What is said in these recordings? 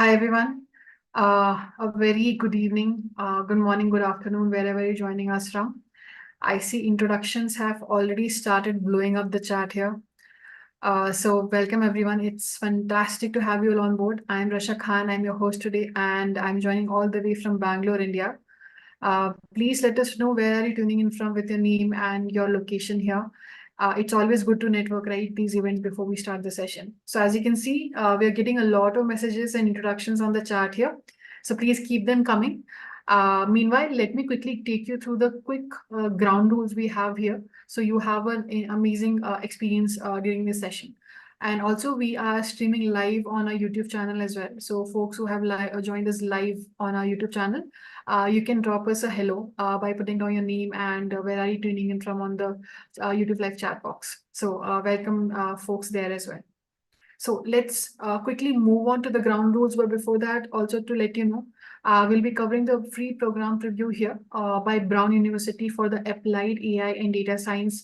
Hi, everyone. A very good evening, good morning, good afternoon, wherever you're joining us from. I see introductions have already started blowing up the chat here. So welcome, everyone. It's fantastic to have you all on board. I'm Rasha Khan. I'm your host today, and I'm joining all the way from Bangalore, India. Please let us know where are you tuning in from with your name and your location here. It's always good to network, right, these events before we start the session. So as you can see, we are getting a lot of messages and introductions on the chat here. So please keep them coming. Meanwhile, let me quickly take you through the quick ground rules we have here. So you have an amazing experience during this session. And also we are streaming live on our YouTube channel as well. So folks who have joined us live on our YouTube channel, you can drop us a hello by putting down your name and where are you tuning in from on the YouTube live chat box. So welcome folks there as well. So let's quickly move on to the ground rules. But before that, also to let you know, we'll be covering the free program preview here by Brown University for the Applied AI and Data Science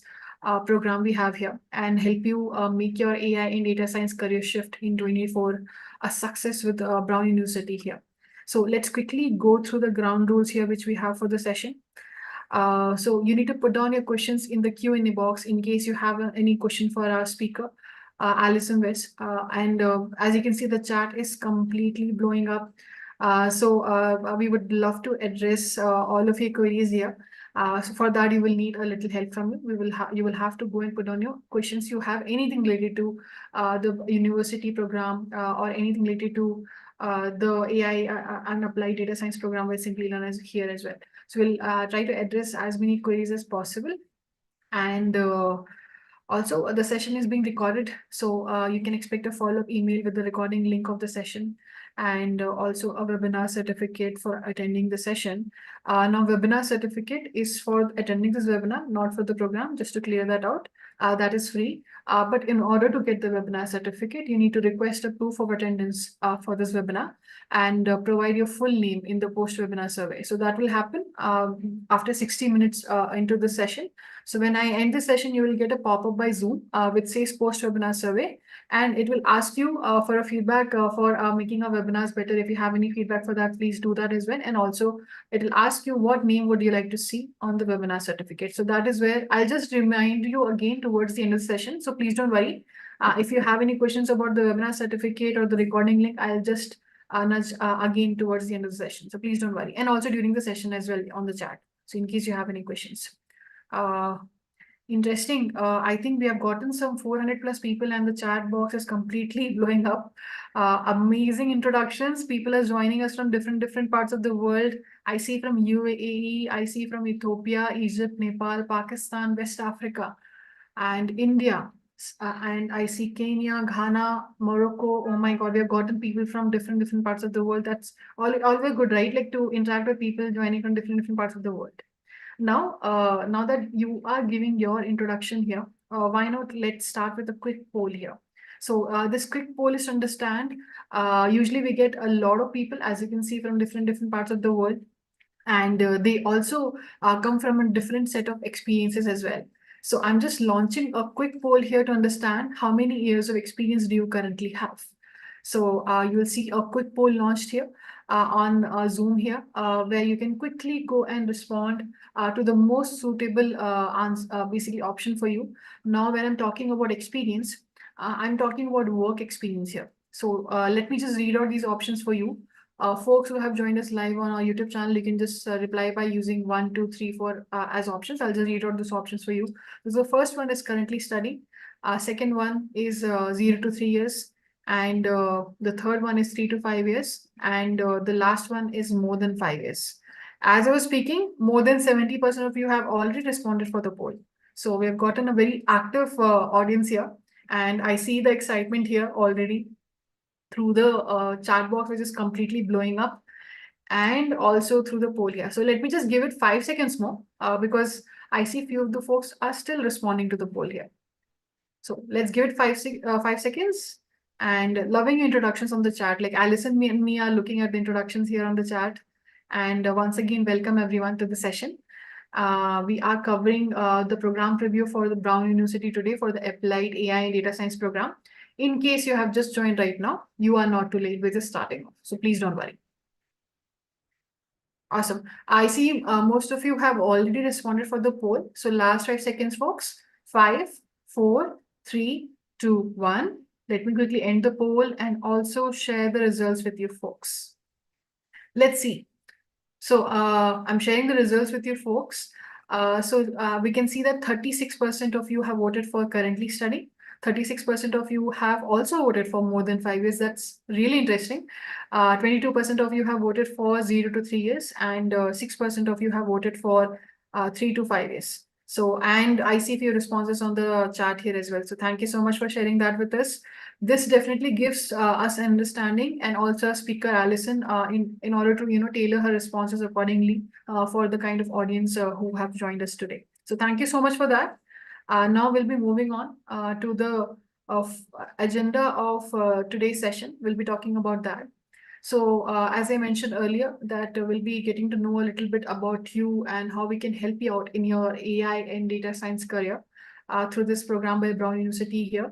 program we have here and help you make your AI and data science career shift in 2024 a success with Brown University here. So let's quickly go through the ground rules here, which we have for the session. So you need to put down your questions in the Q&A box in case you have any question for our speaker, Alison West. And as you can see, the chat is completely blowing up. So we would love to address all of your queries here. So for that, you will need a little help from you. You will have to go and put on your questions. You have anything related to the university program or anything related to the AI and applied data science program with Simplilearn is here as well. So we'll try to address as many queries as possible. And also, the session is being recorded, so you can expect a follow-up email with the recording link of the session and also a webinar certificate for attending the session. Now, webinar certificate is for attending this webinar, not for the program, just to clear that out. That is free. But in order to get the webinar certificate, you need to request a proof of attendance for this webinar and provide your full name in the post-webinar survey. So that will happen after 60 minutes into the session. So when I end the session, you will get a pop-up by Zoom which says post-webinar survey, and it will ask you for a feedback for making our webinars better. If you have any feedback for that, please do that as well. And also it will ask you what name would you like to see on the webinar certificate. So that is where I'll just remind you again towards the end of the session. So please don't worry. If you have any questions about the webinar certificate or the recording link, I'll just nudge again towards the end of the session. So please don't worry. And also during the session as well on the chat. So in case you have any questions. Interesting. I think we have gotten some 400 plus people and the chat box is completely blowing up. Amazing introductions. People are joining us from different parts of the world. I see from UAE, I see from Ethiopia, Egypt, Nepal, Pakistan, West Africa, and India. And I see Kenya, Ghana, Morocco. Oh my God, we have gotten people from different parts of the world. That's always good, right? Like to interact with people joining from different parts of the world. Now that you are giving your introduction here, why not let's start with a quick poll here. So this quick poll is to understand, usually we get a lot of people, as you can see, from different parts of the world. And they also come from a different set of experiences as well. So I'm just launching a quick poll here to understand how many years of experience do you currently have. So you will see a quick poll launched here on Zoom here, where you can quickly go and respond to the most suitable basically option for you. Now, when I'm talking about experience, I'm talking about work experience here. So let me just read out these options for you. Folks who have joined us live on our YouTube channel, you can just reply by using 1, 2, 3, 4 as options. I'll just read out those options for you. So the first one is currently studying. Second one is 0 to 3 years. And the third one is 3 to 5 years. And the last one is more than 5 years. As I was speaking, more than 70% of you have already responded for the poll. So we have gotten a very active audience here. And I see the excitement here already through the chat box, which is completely blowing up, and also through the poll here. So let me just give it 5 seconds more because I see few of the folks are still responding to the poll here. So let's give it 5 seconds. And loving your introductions on the chat. Like Alison and me are looking at the introductions here on the chat. And once again, welcome everyone to the session. We are covering the program preview for the Brown University today for the Applied AI and Data Science program. In case you have just joined right now, you are not too late. We're just starting off. So please don't worry. Awesome. I see most of you have already responded for the poll. So last 5 seconds, folks. 5, 4, 3, 2, 1. Let me quickly end the poll and also share the results with you folks. Let's see. So I'm sharing the results with you folks. We can see that 36% of you have voted for currently studying. 36% of you have also voted for more than 5 years. That's really interesting. 22% of you have voted for 0 to 3 years, and 6% of you have voted for 3 to 5 years. So, and I see few responses on the chat here as well. So thank you so much for sharing that with us. This definitely gives us an understanding, and also speaker Allison in order to tailor her responses accordingly for the kind of audience who have joined us today. So thank you so much for that. Now we'll be moving on to the agenda of today's session. We'll be talking about that. So as I mentioned earlier, that we'll be getting to know a little bit about you and how we can help you out in your AI and data science career through this program by Brown University here.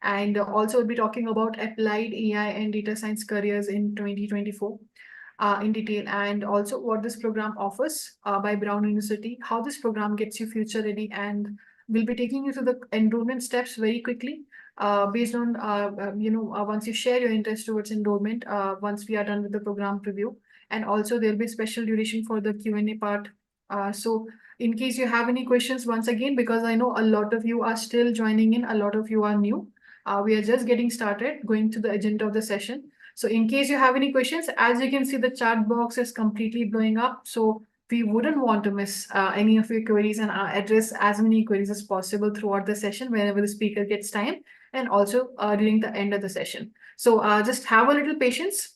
And also we'll be talking about applied AI and data science careers in 2024 in detail, and also what this program offers by Brown University, how this program gets you future ready, and we'll be taking you through the enrollment steps very quickly based on, once you share your interest towards enrollment, once we are done with the program preview. And also there'll be special duration for the Q&A part. So in case you have any questions, once again, because I know a lot of you are still joining in, a lot of you are new. We are just getting started going to the agenda of the session. So in case you have any questions, as you can see, the chat box is completely blowing up. So we wouldn't want to miss any of your queries and address as many queries as possible throughout the session whenever the speaker gets time, and also during the end of the session. So just have a little patience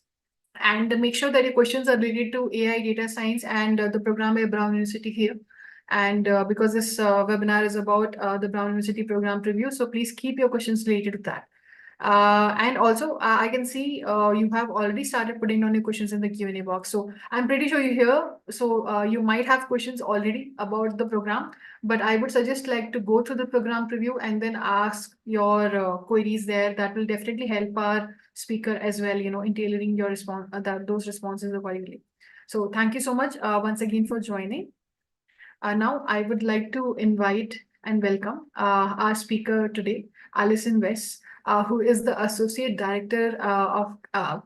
and make sure that your questions are related to AI, data science, and the program by Brown University here. And because this webinar is about the Brown University program preview, so please keep your questions related to that. And also, I can see you have already started putting down your questions in the Q&A box. So I'm pretty sure you're here. So you might have questions already about the program, but I would suggest like to go through the program preview and then ask your queries there. That will definitely help our speaker as well, in tailoring your response, those responses accordingly. So thank you so much once again for joining. Now I would like to invite and welcome our speaker today, Alison West, who is the Associate Director of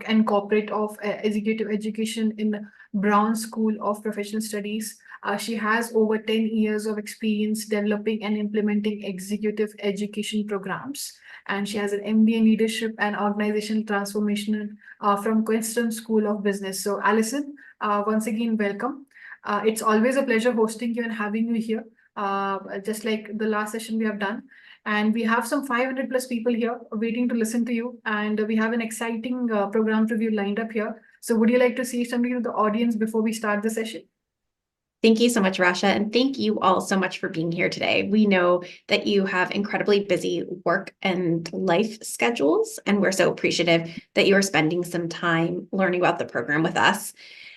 and Corporate of Executive Education in Brown School of Professional Studies. She has over 10 years of experience developing and implementing executive education programs. And she has an MBA in Leadership and Organizational Transformation from Queenstown School of Business. So Alison, once again, welcome. It's always a pleasure hosting you and having you here, just like the last session we have done. And we have some 500 plus people here waiting to listen to you. And we have an exciting program review lined up here. So would you like to say something to the audience before we start the session? Thank you so much, Rasha, and thank you all so much for being here today. We know that you have incredibly busy work and life schedules, and we're so appreciative that you are spending some time learning about the program with us.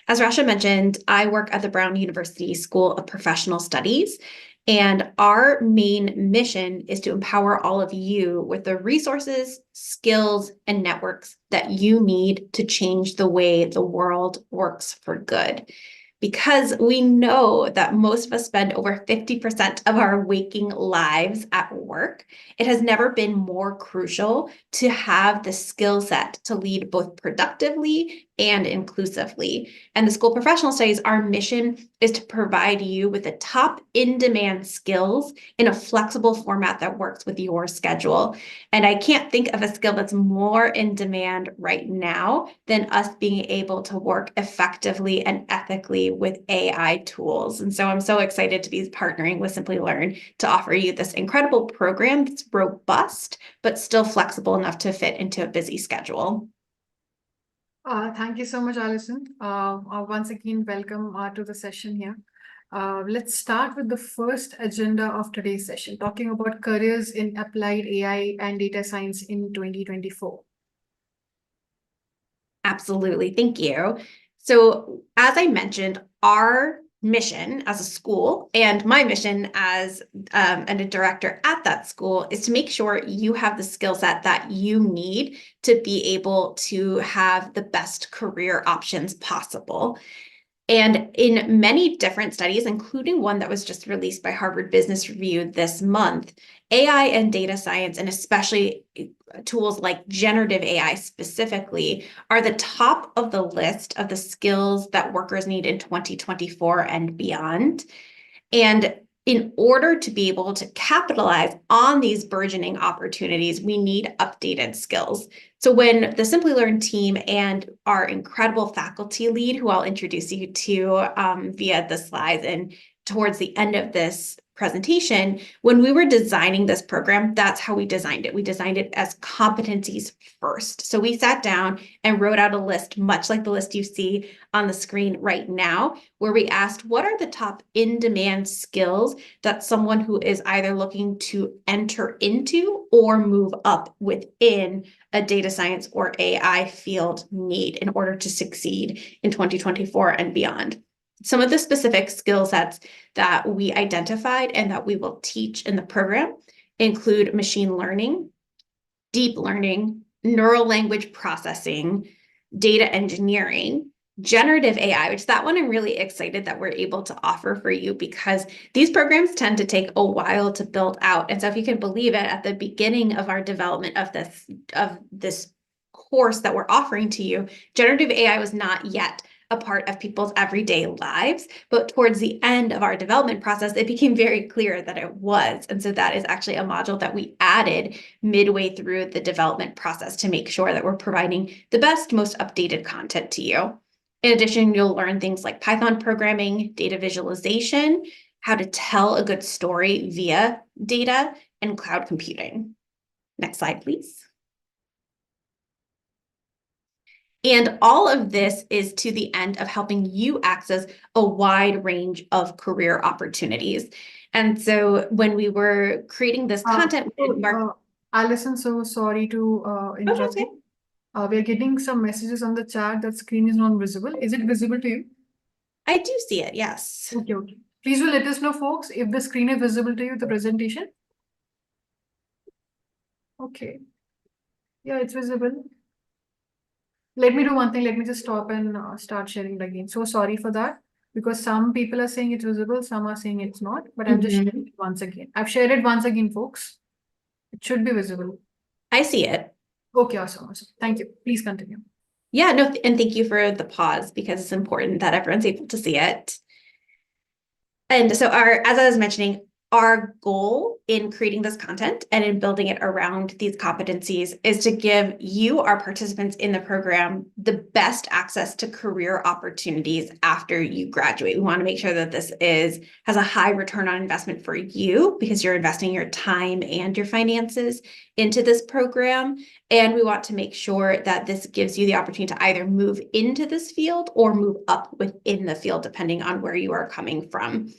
As Rasha mentioned, I work at the Brown University School of Professional Studies, and our main mission is to empower all of you with the resources, skills, and networks that you need to change the way the world works for good. Because we know that most of us spend over 50% of our waking lives at work, it has never been more crucial to have the skill set to lead both productively and inclusively. And the School of Professional Studies, our mission is to provide you with the top in-demand skills in a flexible format that works with your schedule. And I can't think of a skill that's more in demand right now than us being able to work effectively and ethically with AI tools. And so I'm so excited to be partnering with Simplilearn to offer you this incredible program that's robust, but still flexible enough to fit into a busy schedule. Thank you so much, Alison. Once again, welcome to the session here. Let's start with the first agenda of today's session, talking about careers in applied AI and data science in 2024. Absolutely. Thank you. So as I mentioned, our mission as a school and my mission as a director at that school is to make sure you have the skill set that you need to be able to have the best career options possible. And in many different studies, including one that was just released by Harvard Business Review this month, AI and data science, and especially tools like generative AI specifically, are the top of the list of the skills that workers need in 2024 and beyond. And in order to be able to capitalize on these burgeoning opportunities, we need updated skills. So when the Simplilearn team and our incredible faculty lead, who I'll introduce you to via the slides and towards the end of this presentation, when we were designing this program, that's how we designed it. We designed it as competencies first. So we sat down and wrote out a list, much like the list you see on the screen right now, where we asked, what are the top in-demand skills that someone who is either looking to enter into or move up within a data science or AI field need in order to succeed in 2024 and beyond. Some of the specific skill sets that we identified and that we will teach in the program include machine learning, deep learning, neural language processing, data engineering, generative AI, which that one I'm really excited that we're able to offer for you because these programs tend to take a while to build out. And so if you can believe it, at the beginning of our development of this course that we're offering to you, generative AI was not yet a part of people's everyday lives, but towards the end of our development process, it became very clear that it was. And so that is actually a module that we added midway through the development process to make sure that we're providing the best, most updated content to you. In addition, you'll learn things like Python programming, data visualization, how to tell a good story via data, and cloud computing. Next slide, please. And all of this is to the end of helping you access a wide range of career opportunities. And so when we were creating this content, Alison, so sorry to interrupt okay. you. We're getting some messages on the chat that screen is not visible. Is it visible to you? I do see it, yes. Okay, okay. Please do let us know, folks, if the screen is visible to you, the presentation. Okay. Yeah, it's visible. Let me do one thing. Let me just stop and start sharing it again. So sorry for that because some people are saying it's visible, some are saying it's not, but I'm just sharing it once again. I've shared it once again, folks. It should be visible. I see it. Okay, awesome, awesome. Thank you. Please continue. Yeah, no, and thank you for the pause because it's important that everyone's able to see it. And so as I was mentioning, our goal in creating this content and in building it around these competencies is to give you, our participants in the program, the best access to career opportunities after you graduate. We want to make sure that this has a high return on investment for you because you're investing your time and your finances into this program. And we want to make sure that this gives you the opportunity to either move into this field or move up within the field, depending on where you are coming from.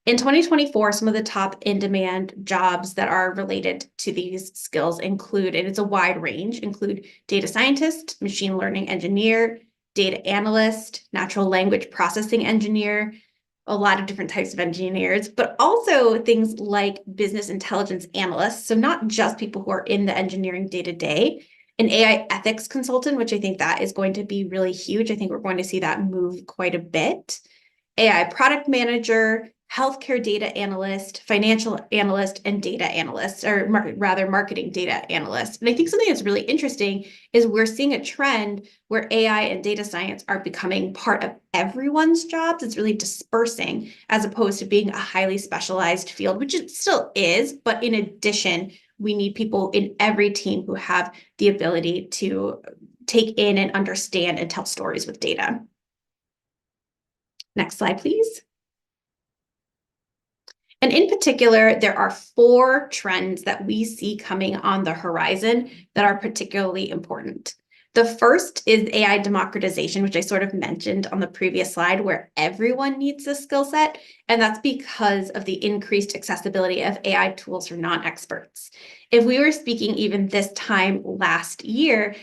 In 2024, some of the top in-demand jobs that are related to these skills include, and it's a wide range, include data scientist, machine learning engineer, data analyst, natural language processing engineer, a lot of different types of engineers, but also things like business intelligence analysts. So not just people who are in the engineering day-to-day, an AI ethics consultant, which I think that is going to be really huge. I think we're going to see that move quite a bit. AI product manager, healthcare data analyst, financial analyst, and data analyst, or rather marketing data analyst. And I think something that's really interesting is we're seeing a trend where AI and data science are becoming part of everyone's jobs. It's really dispersing as opposed to being a highly specialized field, which it still is. But in addition, we need people in every team who have the ability to take in and understand and tell stories with data. Next slide, please. And in particular, there are 4 trends that we see coming on the horizon that are particularly important. The first is AI democratization, which I sort of mentioned on the previous slide, where everyone needs this skill set. And that's because of the increased accessibility of AI tools for non-experts. If we were speaking even this time last year,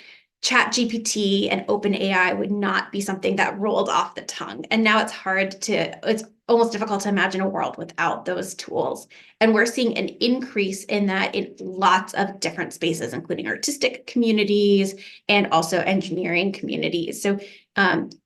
ChatGPT and OpenAI would not be something that rolled off the tongue. And now it's almost difficult to imagine a world without those tools. And we're seeing an increase in that in lots of different spaces, including artistic communities and also engineering communities. So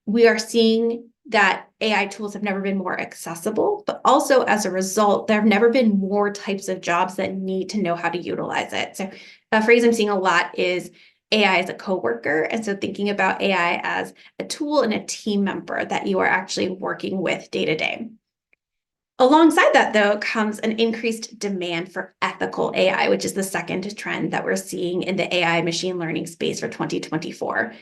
we are seeing that AI tools have never been more accessible, but also as a result, there have never been more types of jobs that need to know how to utilize it. So a phrase I'm seeing a lot is AI as a coworker. And so thinking about AI as a tool and a team member that you are actually working with day to day. Alongside that, though, comes an increased demand for ethical AI, which is the second trend that we're seeing in the AI machine learning space for 2024.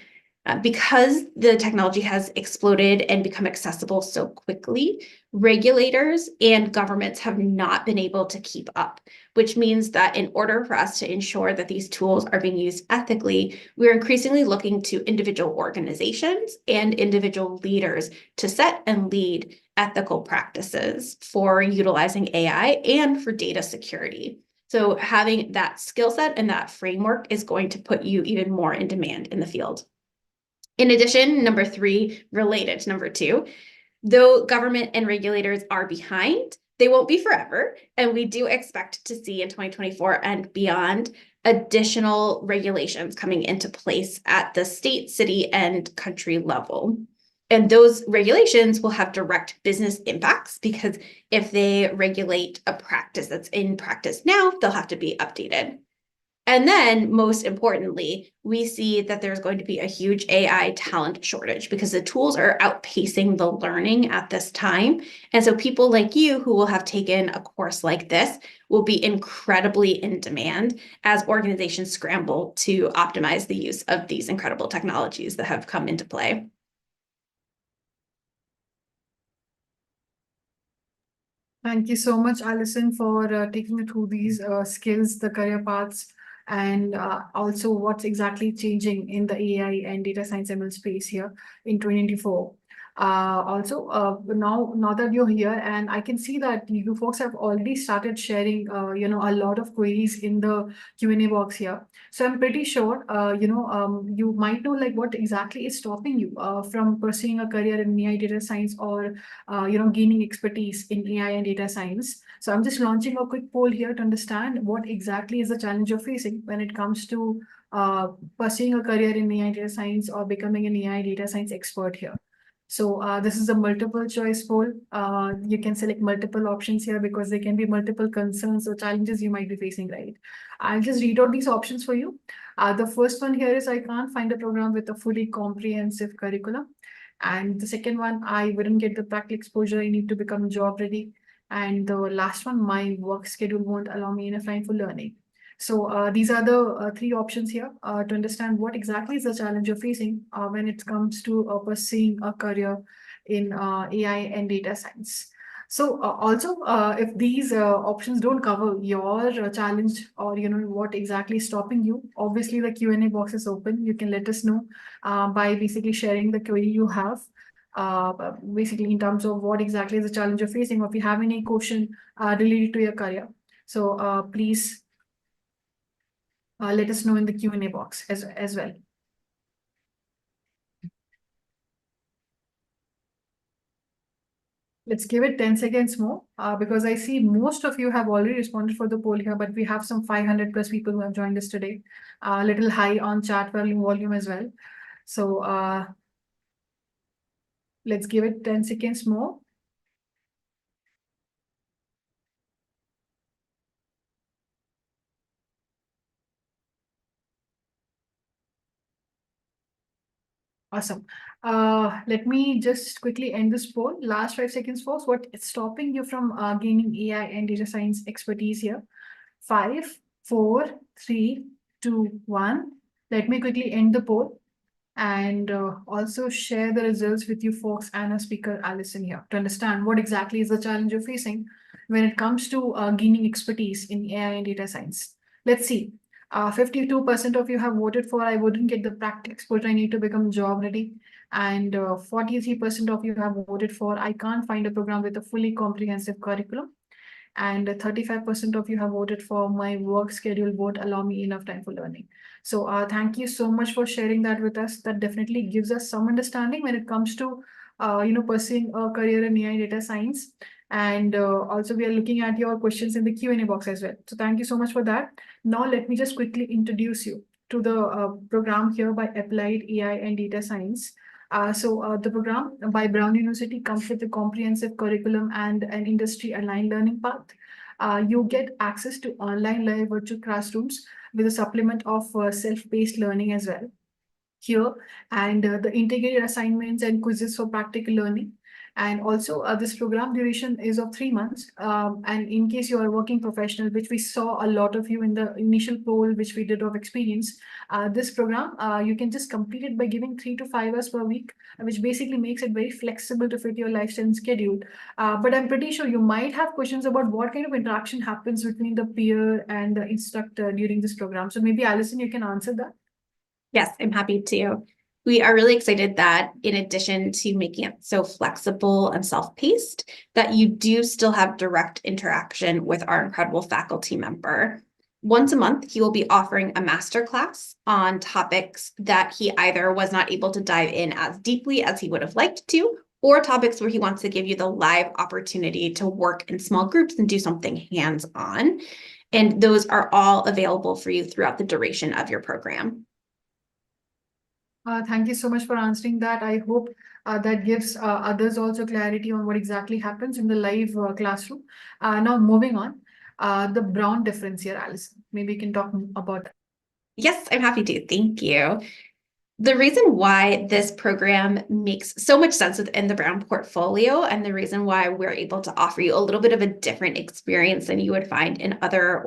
Because the technology has exploded and become accessible so quickly, regulators and governments have not been able to keep up, which means that in order for us to ensure that these tools are being used ethically, we're increasingly looking to individual organizations and individual leaders to set and lead ethical practices for utilizing AI and for data security. So having that skill set and that framework is going to put you even more in demand in the field. In addition, number three, related to number two, though government and regulators are behind, they won't be forever. And we do expect to see in 2024 and beyond additional regulations coming into place at the state, city, and country level. And those regulations will have direct business impacts because if they regulate a practice that's in practice now, they'll have to be updated. And then, most importantly, we see that there's going to be a huge AI talent shortage because the tools are outpacing the learning at this time. And so people like you who will have taken a course like this will be incredibly in demand as organizations scramble to optimize the use of these incredible technologies that have come into play. Thank you so much, Alison, for taking me through these skills, the career paths, and also what's exactly changing in the AI and data science ML space here in 2024. Now that you're here, and I can see that you folks have already started sharing, a lot of queries in the Q&A box here. So I'm pretty sure, you might know like what exactly is stopping you from pursuing a career in AI data science or gaining expertise in AI and data science. So I'm just launching a quick poll here to understand what exactly is the challenge you're facing when it comes to pursuing a career in AI data science or becoming an AI data science expert here. So this is a multiple choice poll. You can select multiple options here because there can be multiple concerns or challenges you might be facing, right? I'll just read out these options for you. The first one here is I can't find a program with a fully comprehensive curriculum. And the second one, I wouldn't get the practical exposure I need to become job ready. And the last one, my work schedule won't allow me enough time for learning. So these are the three options here to understand what exactly is the challenge you're facing when it comes to pursuing a career in AI and data science. So also, if these options don't cover your challenge or what exactly is stopping you, obviously the Q&A box is open. You can let us know by basically sharing the query you have. Basically in terms of what exactly is the challenge you're facing, or if you have any question related to your career. So please let us know in the Q&A box as well. Let's give it 10 seconds more because I see most of you have already responded for the poll here, but we have some 500 plus people who have joined us today. A little high on chat volume as well. So let's give it 10 seconds more. Awesome. Let me just quickly end this poll. Last 5 seconds, folks. What is stopping you from gaining AI and data science expertise here? 5, 4, 3, 2, 1. Let me quickly end the poll and also share the results with you folks and our speaker Alison here to understand what exactly is the challenge you're facing when it comes to gaining expertise in AI and data science. Let's see. 52% of you have voted for I wouldn't get the practical exposure I need to become job ready. And 43% of you have voted for I can't find a program with a fully comprehensive curriculum. and 35% of you have voted for my work schedule won't allow me enough time for learning. So thank you so much for sharing that with us. That definitely gives us some understanding when it comes to pursuing a career in AI data science. And also we are looking at your questions in the Q&A box as well. So thank you so much for that. Now let me just quickly introduce you to the program here by Applied AI and Data Science. The program by Brown University comes with a comprehensive curriculum and an industry-aligned learning path. You get access to online live virtual classrooms with a supplement of self-paced learning as well here, and the integrated assignments and quizzes for practical learning. And also, this program duration is of 3 months. And in case you are a working professional, which we saw a lot of you in the initial poll, which we did of experience, this program, you can just complete it by giving 3 to 5 hours per week, which basically makes it very flexible to fit your lifestyle and schedule. But I'm pretty sure you might have questions about what kind of interaction happens between the peer and the instructor during this program. So maybe Alison, you can answer that. Yes, I'm happy to. We are really excited that in addition to making it so flexible and self-paced, that you do still have direct interaction with our incredible faculty member. Once a month, he will be offering a masterclass on topics that he either was not able to dive in as deeply as he would have liked to, or topics where he wants to give you the live opportunity to work in small groups and do something hands-on. And those are all available for you throughout the duration of your program. Thank you so much for answering that. I hope that gives others also clarity on what exactly happens in the live classroom. Now, moving on, the Brown difference here, Alison. Maybe you can talk about that. Yes, I'm happy to. Thank you. The reason why this program makes so much sense within the Brown portfolio, and the reason why we're able to offer you a little bit of a different experience than you would find in other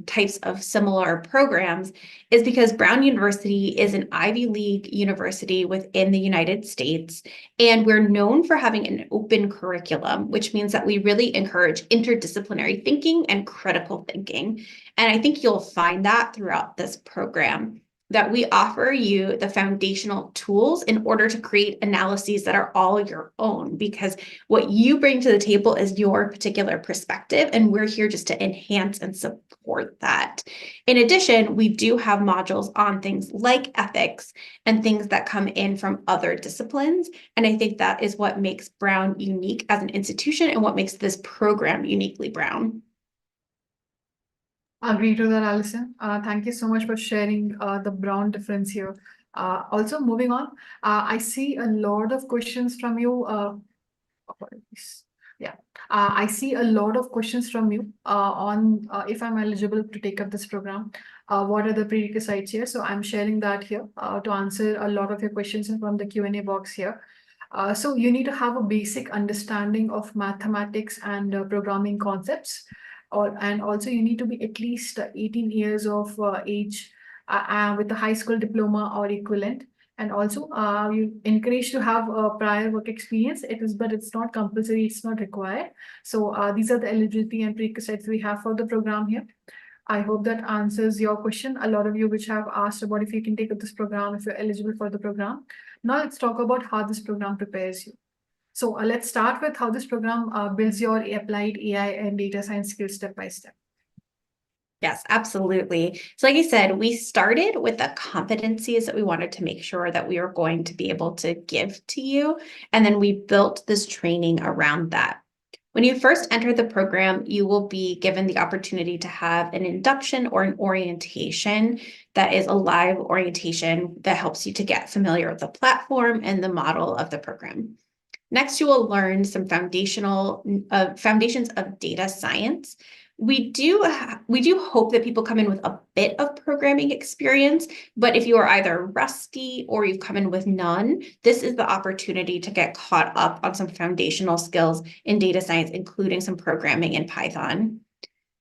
types of similar programs, is because Brown University is an Ivy League university within the United States, and we're known for having an open curriculum, which means that we really encourage interdisciplinary thinking and critical thinking. And I think you'll find that throughout this program, that we offer you the foundational tools in order to create analyses that are all your own, because what you bring to the table is your particular perspective, and we're here just to enhance and support that. In addition, we do have modules on things like ethics and things that come in from other disciplines, and I think that is what makes Brown unique as an institution and what makes this program uniquely Brown. Agree to that, Alison. Thank you so much for sharing the Brown difference here. Also, moving on, I see a lot of questions from you. Apologies. Yeah, I see a lot of questions from you on if I'm eligible to take up this program. What are the prerequisites here? So I'm sharing that here to answer a lot of your questions from the Q&A box here. So you need to have a basic understanding of mathematics and programming concepts, and also you need to be at least 18 years of age with a high school diploma or equivalent. And also, you encourage to have a prior work experience. But it's not compulsory. It's not required. So these are the eligibility and prerequisites we have for the program here. I hope that answers your question. A lot of you which have asked about if you can take up this program, if you're eligible for the program. Now let's talk about how this program prepares you. So let's start with how this program builds your applied AI and data science skills step by step. Yes, absolutely. So like I said, we started with the competencies that we wanted to make sure that we were going to be able to give to you. And then we built this training around that. When you first enter the program, you will be given the opportunity to have an induction or an orientation that is a live orientation that helps you to get familiar with the platform and the model of the program. Next, you will learn some foundations of data science. We do hope that people come in with a bit of programming experience, but if you are either rusty or you've come in with none, this is the opportunity to get caught up on some foundational skills in data science, including some programming in Python.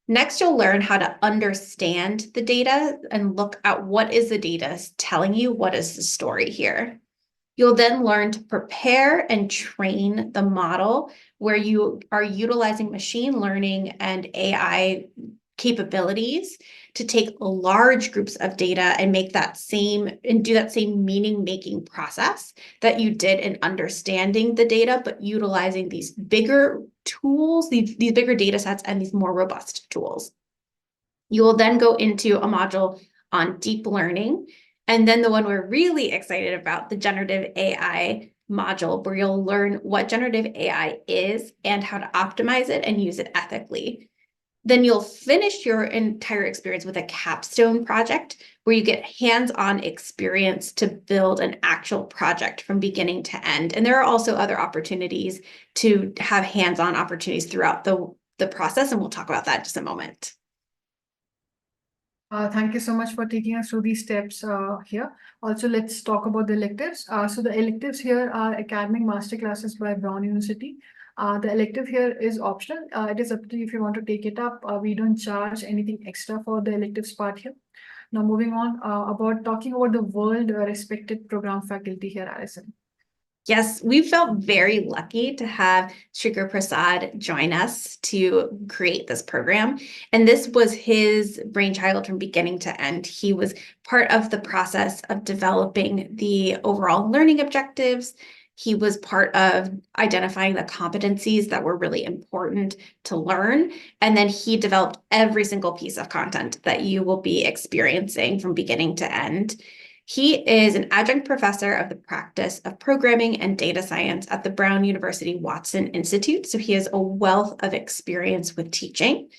Next, you'll learn how to understand the data and look at what is the data telling you, what is the story here. You'll then learn to prepare and train the model, where you are utilizing machine learning and AI capabilities to take large groups of data and do that same meaning-making process that you did in understanding the data, but utilizing these bigger tools, these bigger data sets and these more robust tools. You will then go into a module on deep learning. And then the one we're really excited about, the generative AI module, where you'll learn what generative AI is and how to optimize it and use it ethically. Then you'll finish your entire experience with a capstone project where you get hands-on experience to build an actual project from beginning to end. And there are also other opportunities to have hands-on opportunities throughout the process, and we'll talk about that in just a moment. Thank you so much for taking us through these steps here. Also, let's talk about the electives. So the electives here are academic masterclasses by Brown University. The elective here is optional. It is up to you if you want to take it up. We don't charge anything extra for the electives part here. Now, moving on about talking about the world respected program faculty here, Alison. Yes, we felt very lucky to have Shrikar Prasad join us to create this program. And this was his brainchild from beginning to end. He was part of the process of developing the overall learning objectives. He was part of identifying the competencies that were really important to learn. And then he developed every single piece of content that you will be experiencing from beginning to end. He is an adjunct professor of the practice of programming and data science at the Brown University Watson Institute. So he has a wealth of experience with teaching.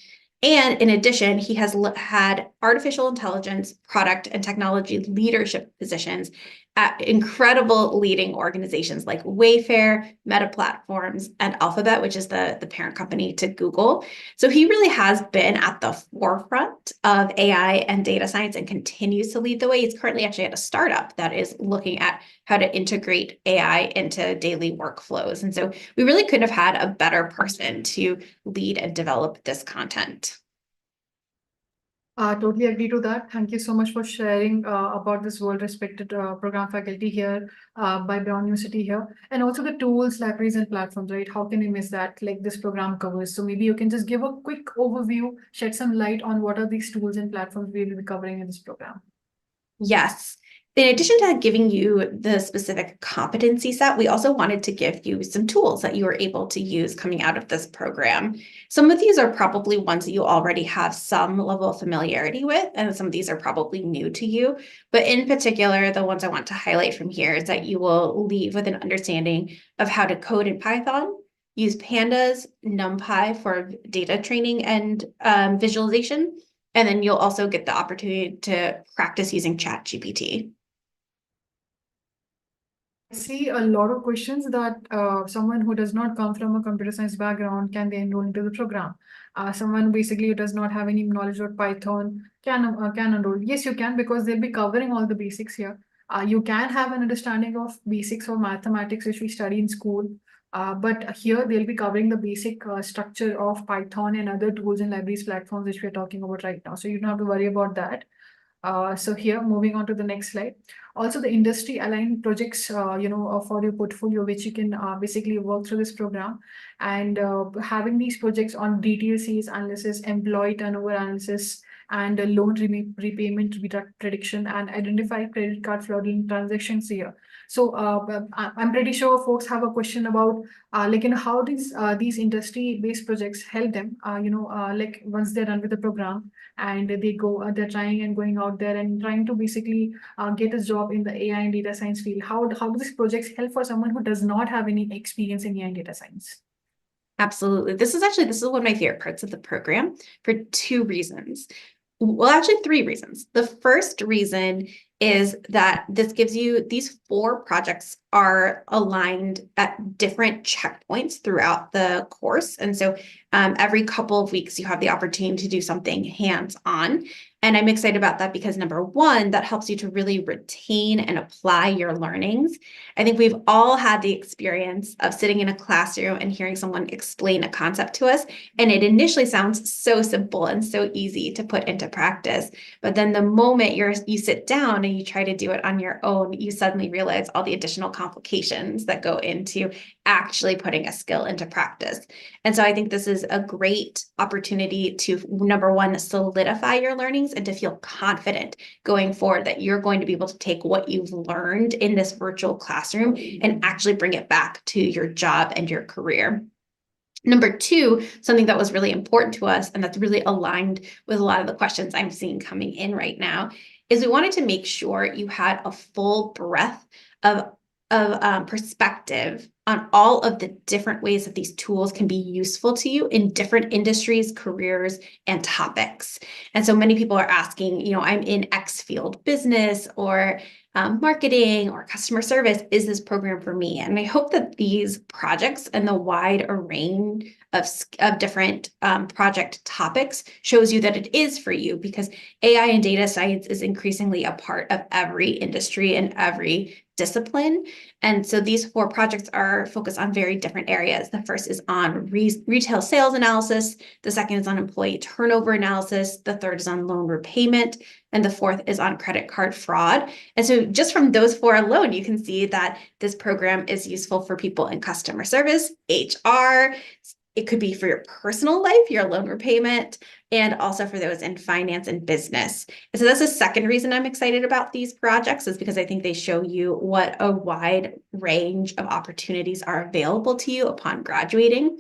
And in addition, he has had artificial intelligence, product, and technology leadership positions at incredible leading organizations like Wayfair, Meta Platforms, and Alphabet, which is the parent company to Google. So he really has been at the forefront of AI and data science and continues to lead the way. He's currently actually at a startup that is looking at how to integrate AI into daily workflows. And so we really couldn't have had a better person to lead and develop this content. Totally agree to that. Thank you so much for sharing about this world-respected program faculty here by Brown University here, and also the tools, libraries, and platforms, right? How can we miss that? Like this program covers. So maybe you can just give a quick overview, shed some light on what are these tools and platforms we will be covering in this program. Yes. In addition to giving you the specific competency set, we also wanted to give you some tools that you are able to use coming out of this program. Some of these are probably ones that you already have some level of familiarity with, and some of these are probably new to you. But in particular, the ones I want to highlight from here is that you will leave with an understanding of how to code in Python, use Pandas, NumPy for data training and visualization, and then you'll also get the opportunity to practice using ChatGPT. I see a lot of questions that someone who does not come from a computer science background, can they enroll into the program? Someone basically who does not have any knowledge of Python can enroll. Yes, you can, because they'll be covering all the basics here. You can have an understanding of basics of mathematics, which we study in school. But here they'll be covering the basic structure of Python and other tools and libraries platforms, which we're talking about right now. So you don't have to worry about that. So here, moving on to the next slide. Also, the industry aligned projects, for your portfolio, which you can basically work through this program, and having these projects on DTLCs analysis, employee turnover analysis, and loan repayment prediction, and identify credit card fraudulent transactions here. So I'm pretty sure folks have a question about how these industry-based projects help them, like once they're done with the program and they're trying and going out there and trying to basically get a job in the AI and data science field. How do these projects help for someone who does not have any experience in AI and data science? Absolutely. This is one of my favorite parts of the program for two reasons. Well, actually, three reasons. The first reason is that this gives you, these 4 projects are aligned at different checkpoints throughout the course. And so every couple of weeks, you have the opportunity to do something hands-on. And I'm excited about that because number one, that helps you to really retain and apply your learnings. I think we've all had the experience of sitting in a classroom and hearing someone explain a concept to us. And it initially sounds so simple and so easy to put into practice. But then the moment you sit down and you try to do it on your own, you suddenly realize all the additional complications that go into actually putting a skill into practice. And so I think this is a great opportunity to, number one, solidify your learnings and to feel confident going forward that you're going to be able to take what you've learned in this virtual classroom and actually bring it back to your job and your career. Number two, something that was really important to us, and that's really aligned with a lot of the questions I'm seeing coming in right now, is we wanted to make sure you had a full breadth of perspective on all of the different ways that these tools can be useful to you in different industries, careers, and topics. And so many people are asking, I'm in X field, business or marketing or customer service, is this program for me? And I hope that these projects and the wide array of different project topics shows you that it is for you, because AI and data science is increasingly a part of every industry and every discipline. And so these 4 projects are focused on very different areas. The first is on retail sales analysis. The second is on employee turnover analysis. The third is on loan repayment. And the fourth is on credit card fraud. And so just from those 4 alone, you can see that this program is useful for people in customer service, HR. It could be for your personal life, your loan repayment, and also for those in finance and business. And so that's the second reason I'm excited about these projects, is because I think they show you what a wide range of opportunities are available to you upon graduating.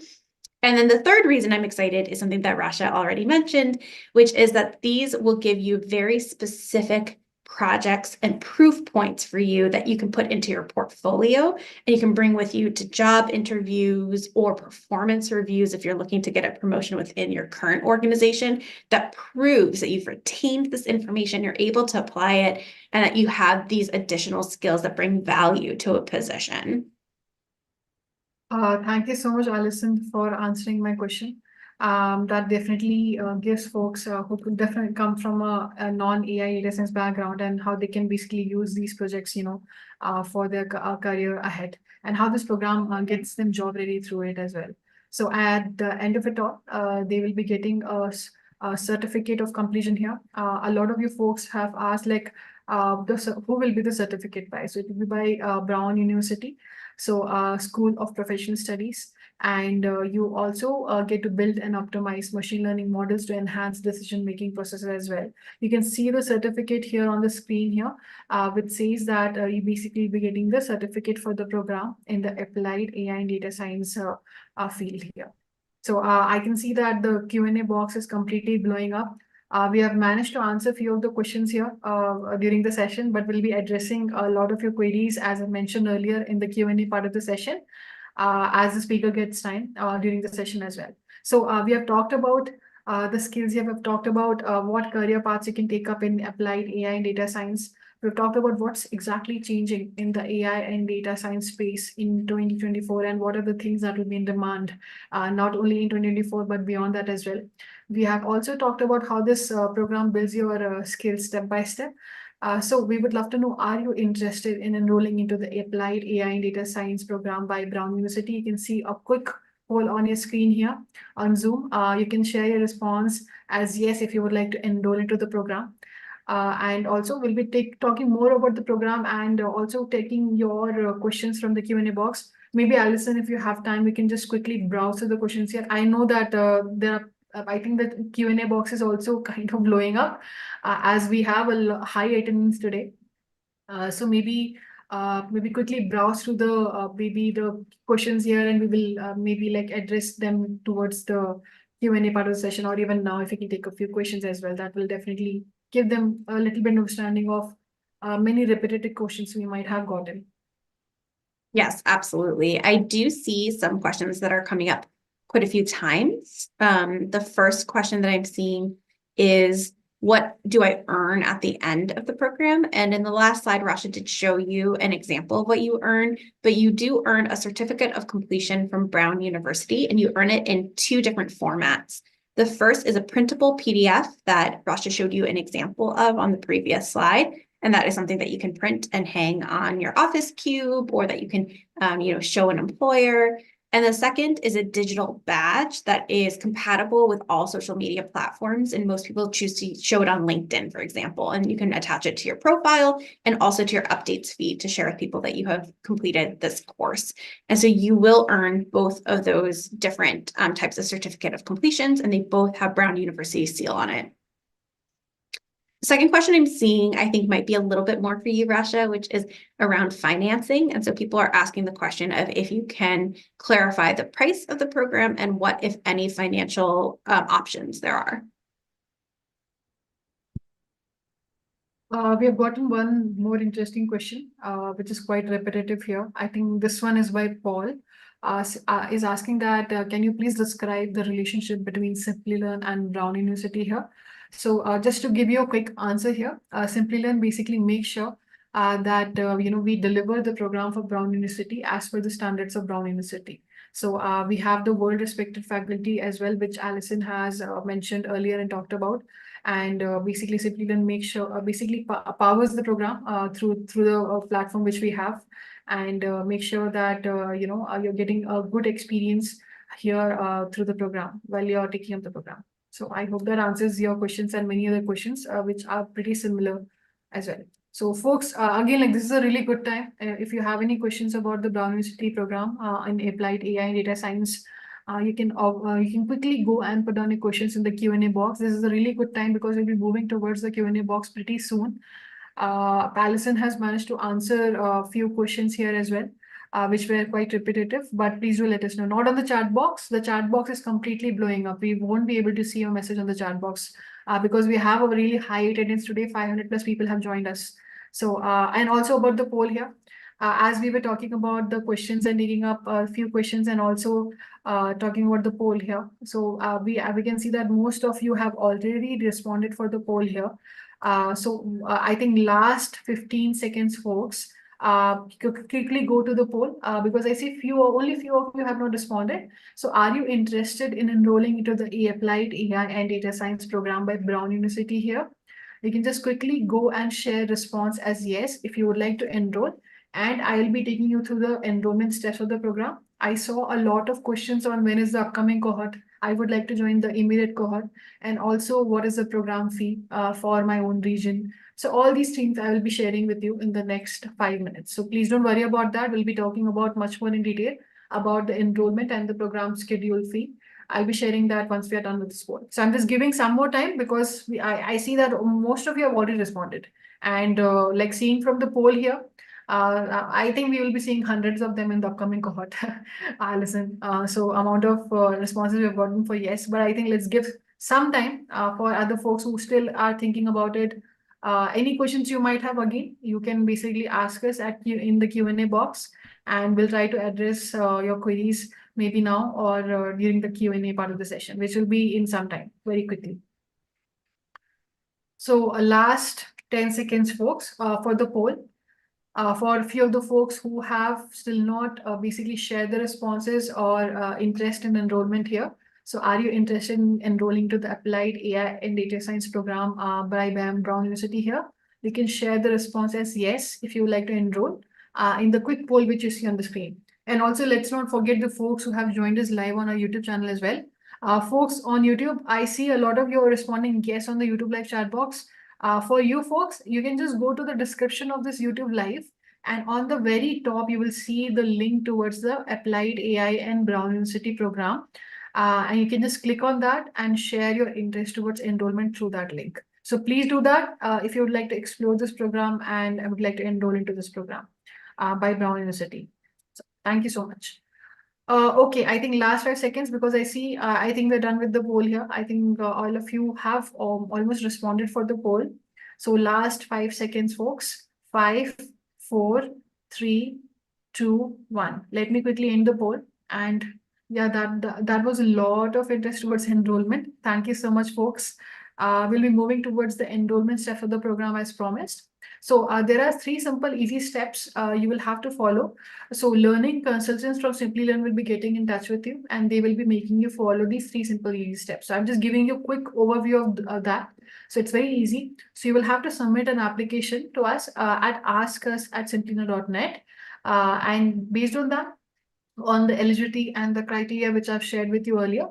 And then the third reason I'm excited is something that Rasha already mentioned, which is that these will give you very specific projects and proof points for you that you can put into your portfolio and you can bring with you to job interviews or performance reviews if you're looking to get a promotion within your current organization, that proves that you've retained this information, you're able to apply it, and that you have these additional skills that bring value to a position. Thank you so much, Alison, for answering my question. That definitely gives folks who could definitely come from a non-AI data science background and how they can basically use these projects, for their career ahead, and how this program gets them job ready through it as well. So at the end of it all, they will be getting a certificate of completion here. A lot of you folks have asked, like, who will be the certificate by? So it will be by Brown University. So School of Professional Studies, and you also get to build and optimize machine learning models to enhance decision-making processes as well. You can see the certificate here on the screen here, which says that you basically be getting the certificate for the program in the applied AI and data science field here. So I can see that the Q&A box is completely blowing up. We have managed to answer a few of the questions here during the session, but we'll be addressing a lot of your queries, as I mentioned earlier, in the Q&A part of the session, as the speaker gets time during the session as well. So we have talked about the skills here. We've talked about what career paths you can take up in applied AI and data science. We've talked about what's exactly changing in the AI and data science space in 2024, and what are the things that will be in demand, not only in 2024, but beyond that as well. We have also talked about how this program builds your skills step by step. So we would love to know, are you interested in enrolling into the Applied AI and Data Science program by Brown University? You can see a quick poll on your screen here on Zoom. You can share your response as yes if you would like to enroll into the program. And also we'll be talking more about the program, and also taking your questions from the Q&A box. Maybe Alison, if you have time, we can just quickly browse through the questions here. I know that there are I think that Q&A box is also kind of blowing up as we have a high attendance today. So maybe quickly browse through the questions here, and we will maybe like address them towards the Q&A part of the session, or even now if we can take a few questions as well. That will definitely give them a little bit of understanding of many repetitive questions we might have gotten. Yes, absolutely. I do see some questions that are coming up quite a few times. The first question that I'm seeing is, what do I earn at the end of the program? And in the last slide, Rasha did show you an example of what you earn, but you do earn a certificate of completion from Brown University, and you earn it in 2 different formats. The first is a printable PDF that Rasha showed you an example of on the previous slide. And that is something that you can print and hang on your office cube, or that you can, show an employer. And the second is a digital badge that is compatible with all social media platforms. And most people choose to show it on LinkedIn, for example, and you can attach it to your profile and also to your updates feed to share with people that you have completed this course. And so you will earn both of those different types of certificate of completions, and they both have Brown University seal on it. Second question I'm seeing, I think might be a little bit more for you, Rasha, which is around financing. And so people are asking the question of if you can clarify the price of the program and what, if any, financial options there are. We have gotten one more interesting question, which is quite repetitive here. I think this one is by Paul. Is asking that can you please describe the relationship between Simplilearn and Brown University here? So just to give you a quick answer here, Simplilearn basically makes sure that we deliver the program for Brown University as per the standards of Brown University. So we have the world respected faculty as well, which Alison has mentioned earlier and talked about, and basically Simplilearn makes sure powers the program through the platform which we have, and make sure that you're getting a good experience here through the program while you're taking up the program. So I hope that answers your questions and many other questions which are pretty similar as well. So folks, again, like this is a really good time. If you have any questions about the Brown University program in applied AI and data science, you can quickly go and put down your questions in the Q&A box. This is a really good time because we'll be moving towards the Q&A box pretty soon. Alison has managed to answer a few questions here as well, which were quite repetitive, but please do let us know. Not on the chat box. The chat box is completely blowing up. We won't be able to see your message on the chat box because we have a really high attendance today. 500 plus people have joined us. So, and also about the poll here. As we were talking about the questions and digging up a few questions and also talking about the poll here. So we can see that most of you have already responded for the poll here. I think last 15 seconds, folks, quickly go to the poll because I see only few of you have not responded. So are you interested in enrolling into the Applied AI and Data Science program by Brown University here? You can just quickly go and share response as yes if you would like to enroll, and I will be taking you through the enrollment steps of the program. I saw a lot of questions on when is the upcoming cohort. I would like to join the immediate cohort, and also what is the program fee for my own region. So all these things I will be sharing with you in the next 5 minutes. So please don't worry about that. We'll be talking about much more in detail about the enrollment and the program schedule fee. I'll be sharing that once we are done with this poll. So I'm just giving some more time because I see that most of you have already responded. And like seeing from the poll here, I think we will be seeing hundreds of them in the upcoming cohort, Alison. So amount of responses we have gotten for yes, but I think let's give some time for other folks who still are thinking about it. Any questions you might have, again, you can basically ask us in the Q&A box, and we'll try to address your queries maybe now or during the Q&A part of the session, which will be in some time, very quickly. So last 10 seconds, folks, for the poll. For a few of the folks who have still not basically shared the responses or interest in enrollment here. So are you interested in enrolling to the Applied AI and Data Science program by Brown University here? You can share the response as yes if you would like to enroll in the quick poll which you see on the screen. And also let's not forget the folks who have joined us live on our YouTube channel as well. Folks on YouTube, I see a lot of you are responding yes on the YouTube live chat box. For you folks, you can just go to the description of this YouTube live, and on the very top, you will see the link towards the Applied AI and Brown University program. And you can just click on that and share your interest towards enrollment through that link. So please do that if you would like to explore this program and would like to enroll into this program by Brown University. So thank you so much. Okay, I think last 5 seconds because I think we're done with the poll here. I think all of you have almost responded for the poll. So last 5 seconds, folks. 5, 4, 3, 2, 1. Let me quickly end the poll. And yeah, that was a lot of interest towards enrollment. Thank you so much, folks. We'll be moving towards the enrollment step of the program as promised. So there are 3 simple, easy steps you will have to follow. So learning consultants from Simplilearn will be getting in touch with you, and they will be making you follow these 3 simple, easy steps. So I'm just giving you a quick overview of that. So it's very easy. So you will have to submit an application to us at askus@simplilearn.net. And based on that, on the eligibility and the criteria which I've shared with you earlier,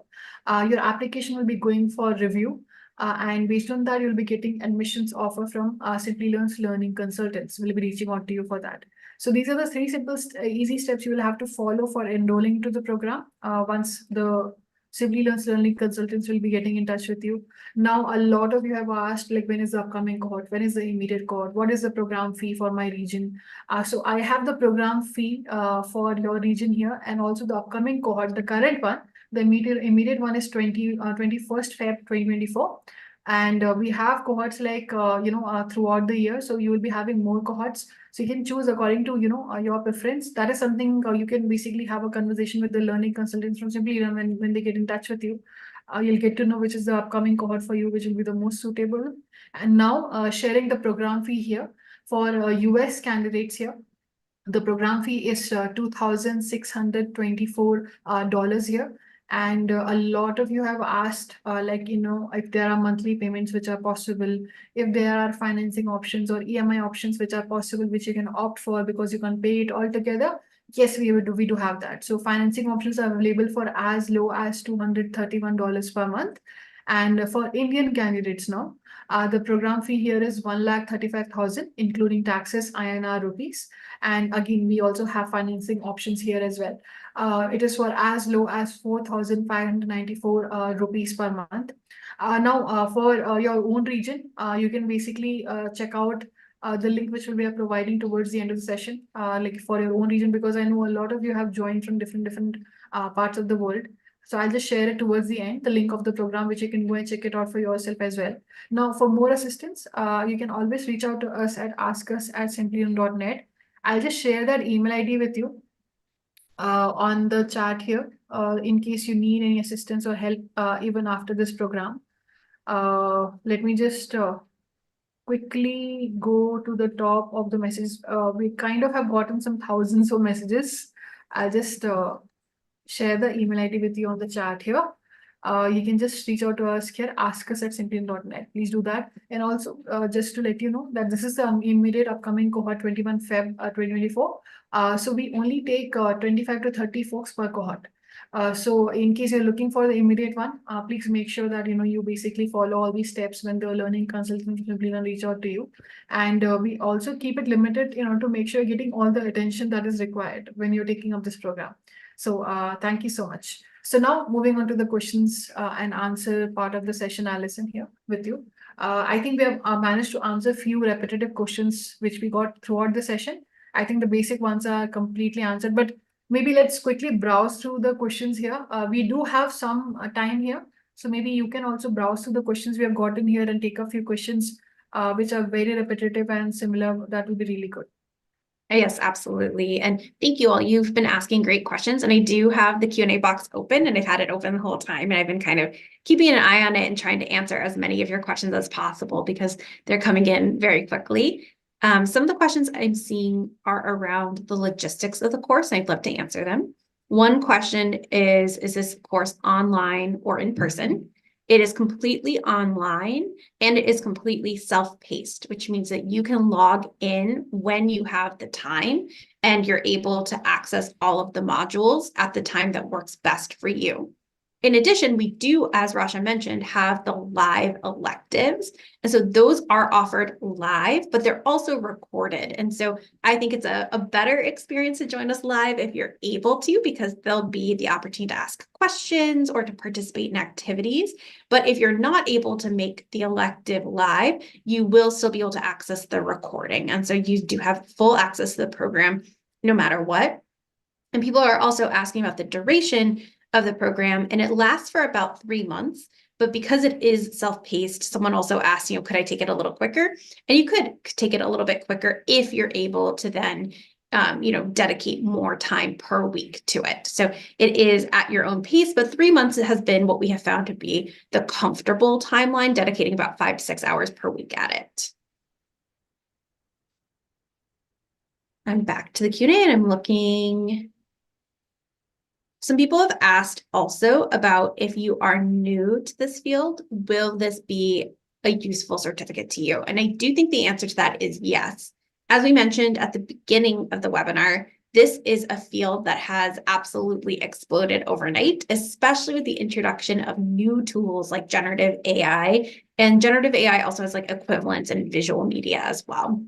your application will be going for review. And based on that, you'll be getting admissions offer from Simplilearn's learning consultants. We'll be reaching out to you for that. So these are the 3 simple, easy steps you will have to follow for enrolling to the program once the Simplilearn's learning consultants will be getting in touch with you. Now, a lot of you have asked, like, when is the upcoming cohort? When is the immediate cohort? What is the program fee for my region? So I have the program fee for your region here, and also the upcoming cohort, the current one. The immediate one is 21st Feb 2024. And we have cohorts like, throughout the year. So you will be having more cohorts. So you can choose according to, your preference. That is something you can basically have a conversation with the learning consultants from Simplilearn when they get in touch with you. You'll get to know which is the upcoming cohort for you, which will be the most suitable. And now sharing the program fee here for US candidates here. The program fee is $2,624 here. And a lot of you have asked, if there are monthly payments which are possible, if there are financing options or EMI options which are possible, which you can opt for because you can pay it all together. Yes, we do have that. So financing options are available for as low as $231 per month. And for Indian candidates now, the program fee here is 1,35,000, including taxes, INR rupees. And again, we also have financing options here as well. It is for as low as 4,594 rupees per month. Now, for your own region, you can basically check out the link which will be providing towards the end of the session, like for your own region, because I know a lot of you have joined from different parts of the world. So I'll just share it towards the end, the link of the program, which you can go and check it out for yourself as well. Now, for more assistance, you can always reach out to us at askus@simplilearn.net. I'll just share that email ID with you on the chat here in case you need any assistance or help even after this program. Let me just quickly go to the top of the message. We kind of have gotten some thousands of messages. I'll just share the email ID with you on the chat here. You can just reach out to us here, askus@simplilearn.net. Please do that. And also, just to let you know that this is the immediate upcoming cohort 21 Feb 2024. So we only take 25 to 30 folks per cohort. So in case you're looking for the immediate one, please make sure that you basically follow all these steps when the learning consultant will reach out to you. And we also keep it limited, to make sure you're getting all the attention that is required when you're taking up this program. So thank you so much. So now moving on to the questions and answer part of the session, Alison here with you. I think we have managed to answer a few repetitive questions which we got throughout the session. I think the basic ones are completely answered, but maybe let's quickly browse through the questions here. We do have some time here. So maybe you can also browse through the questions we have gotten here and take a few questions which are very repetitive and similar. That will be really good. Yes, absolutely. And thank you all. You've been asking great questions, and I do have the Q&A box open, and I've had it open the whole time, and I've been kind of keeping an eye on it and trying to answer as many of your questions as possible because they're coming in very quickly. Some of the questions I'm seeing are around the logistics of the course, and I'd love to answer them. One question is this course online or in person? It is completely online and it is completely self-paced, which means that you can log in when you have the time and you're able to access all of the modules at the time that works best for you. In addition, we do, as Rasha mentioned, have the live electives. And so those are offered live, but they're also recorded. And so I think it's a better experience to join us live if you're able to, because there'll be the opportunity to ask questions or to participate in activities. But if you're not able to make the elective live, you will still be able to access the recording. And so you do have full access to the program no matter what. And people are also asking about the duration of the program, and it lasts for about 3 months. But because it is self-paced, someone also asked, could I take it a little quicker? And you could take it a little bit quicker if you're able to then, dedicate more time per week to it. So it is at your own pace, but 3 months has been what we have found to be the comfortable timeline, dedicating about 5 to 6 hours per week at it. I'm back to the Q&A and I'm looking. Some people have asked also about if you are new to this field, will this be a useful certificate to you? And I do think the answer to that is yes. As we mentioned at the beginning of the webinar, this is a field that has absolutely exploded overnight, especially with the introduction of new tools like generative AI. And generative AI also has like equivalents in visual media as well.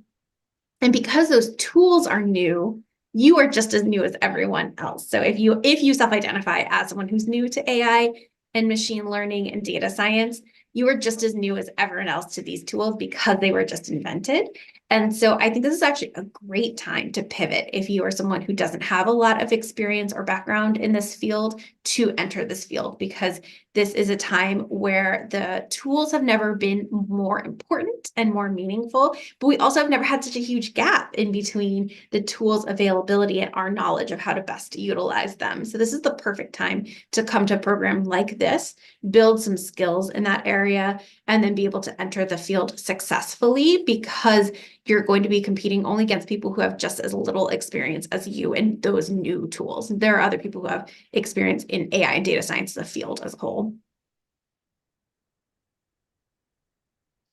And because those tools are new, you are just as new as everyone else. So if you self-identify as someone who's new to AI, and machine learning and data science, you are just as new as everyone else to these tools because they were just invented. And so I think this is actually a great time to pivot if you are someone who doesn't have a lot of experience or background in this field to enter this field, because this is a time where the tools have never been more important and more meaningful, but we also have never had such a huge gap in between the tools availability and our knowledge of how to best utilize them. So this is the perfect time to come to a program like this, build some skills in that area, and then be able to enter the field successfully, because you're going to be competing only against people who have just as little experience as you in those new tools. There are other people who have experience in AI and data science, the field as a whole.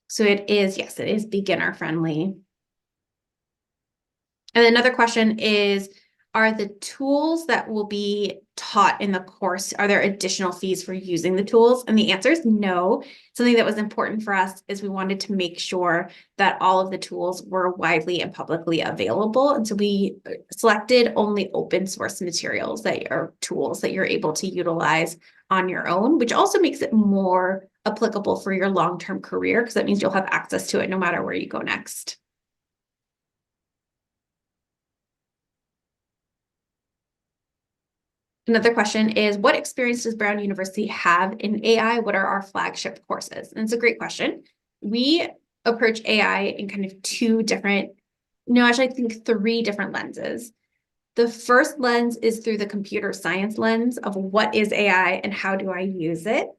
So it is, yes, it is beginner friendly. And another question is, are the tools that will be taught in the course, are there additional fees for using the tools? And the answer is no. Something that was important for us is we wanted to make sure that all of the tools were widely and publicly available. And so we selected only open source materials that are tools that you're able to utilize on your own, which also makes it more applicable for your long-term career, because that means you'll have access to it no matter where you go next. Another question is, what experience does Brown University have in AI? What are our flagship courses? And it's a great question. We approach AI in kind of two different, no, actually, I think three different lenses. The first lens is through the computer science lens of what is AI and how do I use it?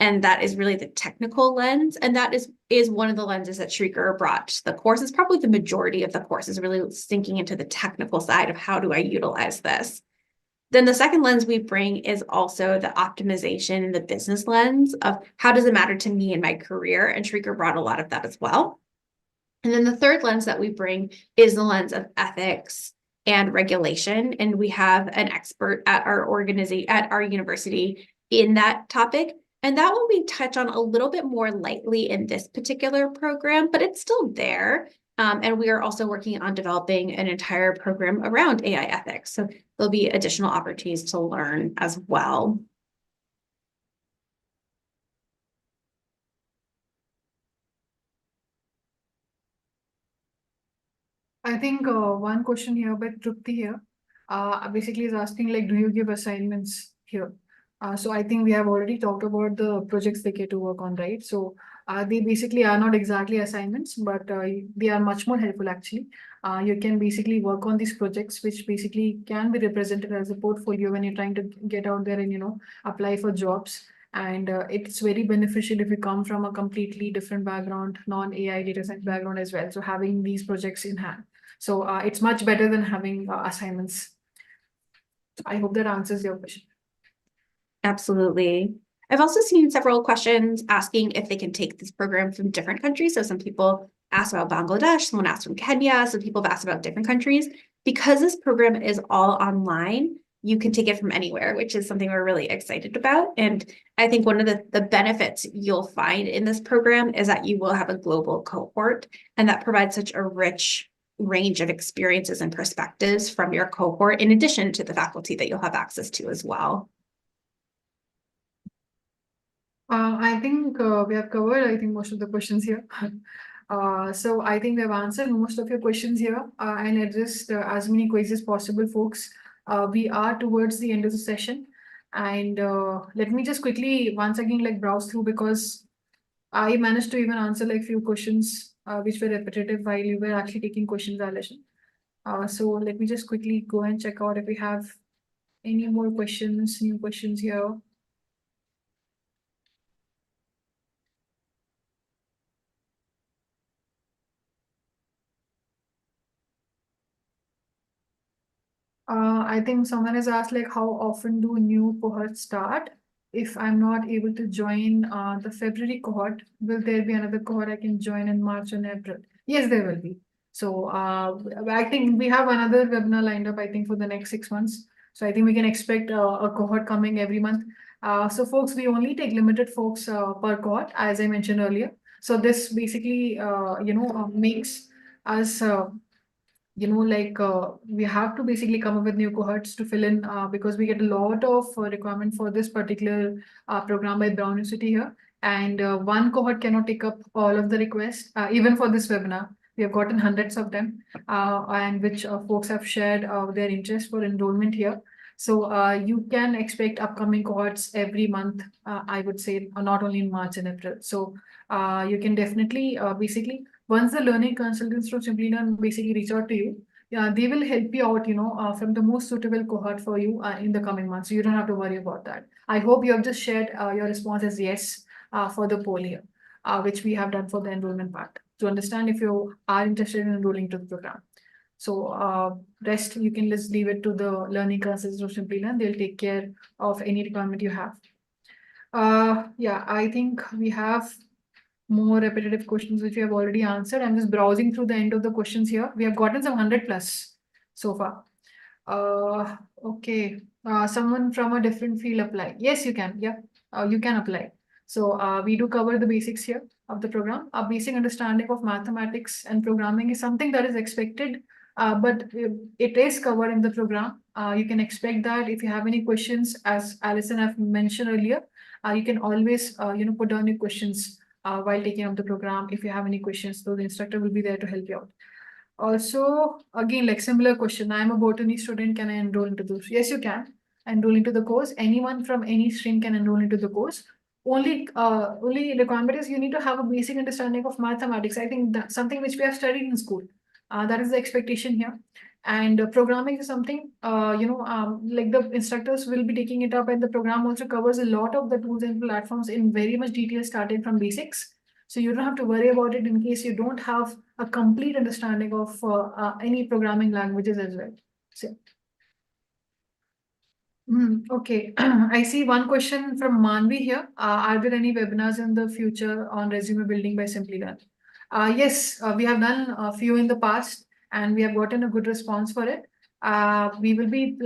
And that is really the technical lens. And that is one of the lenses that Shrieker brought. The course is probably the majority of the course is really sinking into the technical side of how do I utilize this. Then the second lens we bring is also the optimization and the business lens of how does it matter to me in my career? And Shrieker brought a lot of that as well. And then the third lens that we bring is the lens of ethics and regulation. And we have an expert at our organization, at our university in that topic. And that one we touch on a little bit more lightly in this particular program, but it's still there. And we are also working on developing an entire program around AI ethics. So there'll be additional opportunities to learn as well. I think one question here by Trupti here basically is asking like, do you give assignments here? So I think we have already talked about the projects they get to work on, right? So they basically are not exactly assignments, but they are much more helpful actually. You can basically work on these projects, which basically can be represented as a portfolio when you're trying to get out there and, apply for jobs. And it's very beneficial if you come from a completely different background, non-AI data science background as well. So having these projects in hand. So it's much better than having assignments. I hope that answers your question. Absolutely. I've also seen several questions asking if they can take this program from different countries. So some people asked about Bangladesh, someone asked from Kenya, some people have asked about different countries. Because this program is all online, you can take it from anywhere, which is something we're really excited about. And I think one of the benefits you'll find in this program is that you will have a global cohort, and that provides such a rich range of experiences and perspectives from your cohort, in addition to the faculty that you'll have access to as well. I think we have covered, I think, most of the questions here. So I think we have answered most of your questions here and addressed as many queries as possible, folks. We are towards the end of the session. And let me just quickly, once again, like browse through, because I managed to even answer like few questions which were repetitive while you were actually taking questions, Alish. So let me just quickly go and check out if we have any more questions, new questions here. I think someone has asked like how often do new cohorts start? If I'm not able to join the February cohort, will there be another cohort I can join in March and April? Yes, there will be. So I think we have another webinar lined up, I think, for the next 6 months. So I think we can expect a cohort coming every month. So folks, we only take limited folks per cohort, as I mentioned earlier. So this basically, makes us we have to basically come up with new cohorts to fill in because we get a lot of requirement for this particular program by Brown University here. And one cohort cannot take up all of the requests, even for this webinar. We have gotten hundreds of them, and which folks have shared their interest for enrollment here. So you can expect upcoming cohorts every month, I would say, not only in March and April. So you can definitely basically once the learning consultants from Simplilearn basically reach out to you, yeah, they will help you out, from the most suitable cohort for you in the coming months. So you don't have to worry about that. I hope you have just shared your response as yes for the poll here, which we have done for the enrollment part to understand if you are interested in enrolling to the program. So rest you can just leave it to the learning consultants of Simplilearn. They'll take care of any requirement you have. Yeah, I think we have more repetitive questions which we have already answered. I'm just browsing through the end of the questions here. We have gotten some 100 plus so far. Okay. Someone from a different field apply. Yes, you can. Yeah, you can apply. So we do cover the basics here of the program. A basic understanding of mathematics and programming is something that is expected, but it is covered in the program. You can expect that if you have any questions, as Alison have mentioned earlier, you can always put down your questions while taking up the program. If you have any questions, so the instructor will be there to help you out. Also, again, like similar question, I am a botany student, can I enroll into this? Yes, you can enroll into the course. Anyone from any stream can enroll into the course. Only requirement is you need to have a basic understanding of mathematics. I think that's something which we have studied in school. That is the expectation here. And programming is something, like the instructors will be taking it up, and the program also covers a lot of the tools and platforms in very much detail, starting from basics. So you don't have to worry about it in case you don't have a complete understanding of any programming languages as well. So, okay, I see one question from Manvi here. Are there any webinars in the future on resume building by Simplilearn? Yes, we have done a few in the past and we have gotten a good response for it. We will be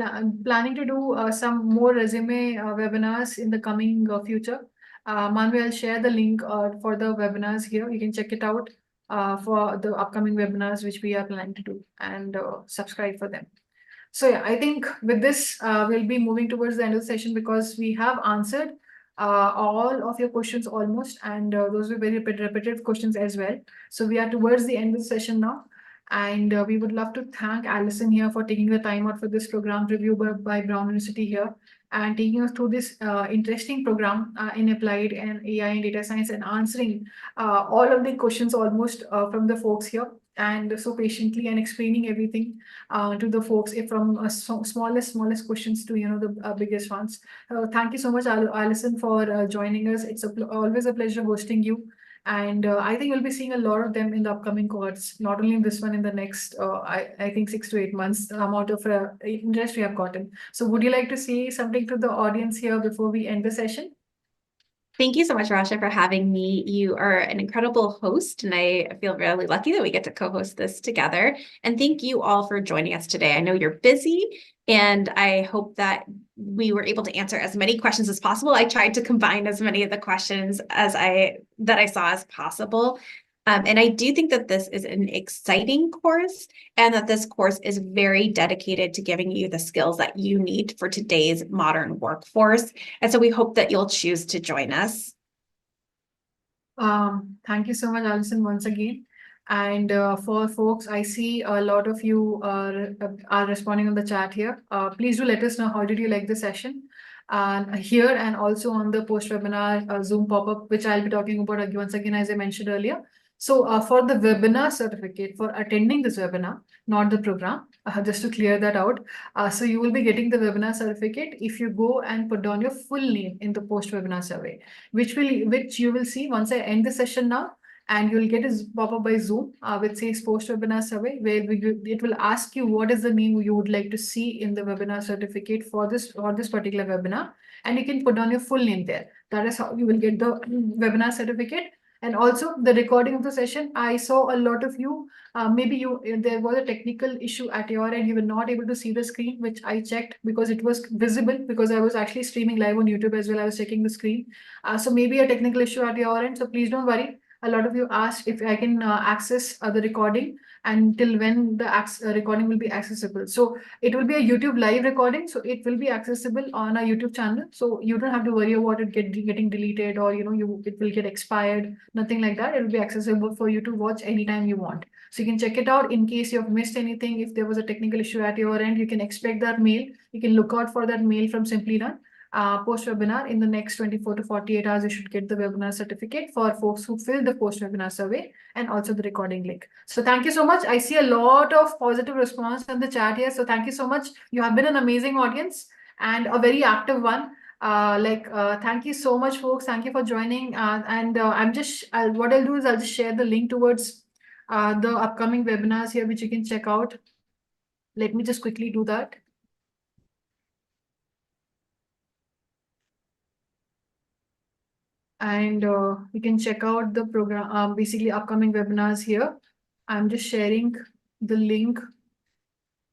planning to do some more resume webinars in the coming future. Manvi, I'll share the link for the webinars here. You can check it out for the upcoming webinars which we are planning to do, and subscribe for them. So yeah, I think with this, we'll be moving towards the end of the session because we have answered all of your questions almost, and those were very repetitive questions as well. So we are towards the end of the session now, and we would love to thank Alison here for taking the time out for this program review by Brown University here and taking us through this interesting program in applied and AI and data science, and answering all of the questions almost from the folks here, and so patiently, and explaining everything to the folks from smallest questions to the biggest ones. Thank you so much, Alison, for joining us. It's always a pleasure hosting you, and I think we'll be seeing a lot of them in the upcoming cohorts. Not only in this one, in the next I think 6 to 8 months. The amount of interest we have gotten. So, would you like to say something to the audience here before we end the session? Thank you so much, Rasha, for having me. You are an incredible host, and I feel really lucky that we get to co-host this together. And thank you all for joining us today. I know you're busy, and I hope that we were able to answer as many questions as possible. I tried to combine as many of the questions that I saw as possible. And I do think that this is an exciting course, and that this course is very dedicated to giving you the skills that you need for today's modern workforce. And so we hope that you'll choose to join us. Thank you so much, Alison, once again. And for folks, I see a lot of you are responding on the chat here. Please do let us know how did you like the session. Here and also on the post-webinar Zoom pop-up, which I'll be talking about once again, as I mentioned earlier. So for the webinar certificate for attending this webinar, not the program, just to clear that out. So you will be getting the webinar certificate if you go and put down your full name in the post-webinar survey, which you will see once I end the session now, and you'll get a pop-up by Zoom which says post-webinar survey, where it will ask you what is the name you would like to see in the webinar certificate for this particular webinar, and you can put down your full name there. That is how you will get the webinar certificate. And also the recording of the session. I saw a lot of you, maybe there was a technical issue at your end. You were not able to see the screen, which I checked because it was visible, because I was actually streaming live on YouTube as well. I was checking the screen. So maybe a technical issue at your end. So please don't worry. a lot of you asked if I can access the recording and till when the recording will be accessible. So it will be a YouTube live recording, so it will be accessible on our YouTube channel. So you don't have to worry about it getting deleted, or it will get expired. Nothing like that. It will be accessible for you to watch anytime you want. So you can check it out in case you have missed anything. If there was a technical issue at your end, you can expect that mail. You can look out for that mail from Simplilearn. Post-webinar, in the next 24 to 48 hours, you should get the webinar certificate for folks who fill the post-webinar survey, and also the recording link. So thank you so much. I see a lot of positive response in the chat here. So thank you so much. You have been an amazing audience and a very active one. Thank you so much, folks. Thank you for joining. What I'll do is I'll just share the link towards the upcoming webinars here, which you can check out. Let me just quickly do that. And you can check out the program, basically upcoming webinars here. I'm just sharing the link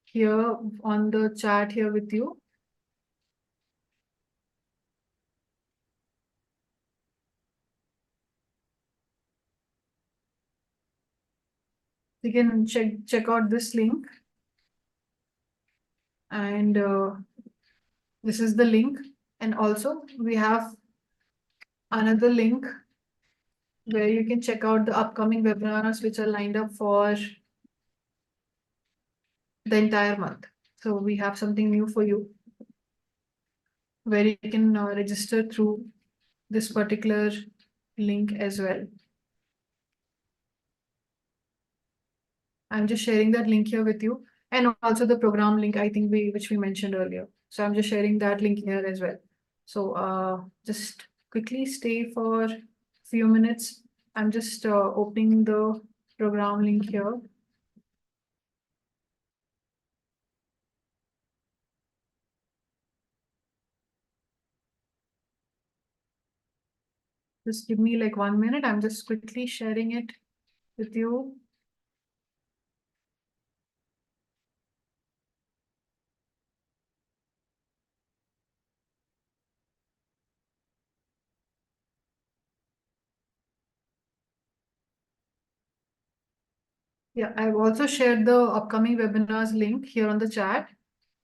here on the chat here with you. You can check out this link, and this is the link. And also we have another link where you can check out the upcoming webinars which are lined up for the entire month. So we have something new for you where you can register through this particular link as well. I'm just sharing that link here with you, and also the program link, I think which we mentioned earlier. So I'm just sharing that link here as well. So just quickly stay for a few minutes. I'm just opening the program link here. Just give me like 1 minute. I'm just quickly sharing it with you. Yeah, I've also shared the upcoming webinars link here on the chat.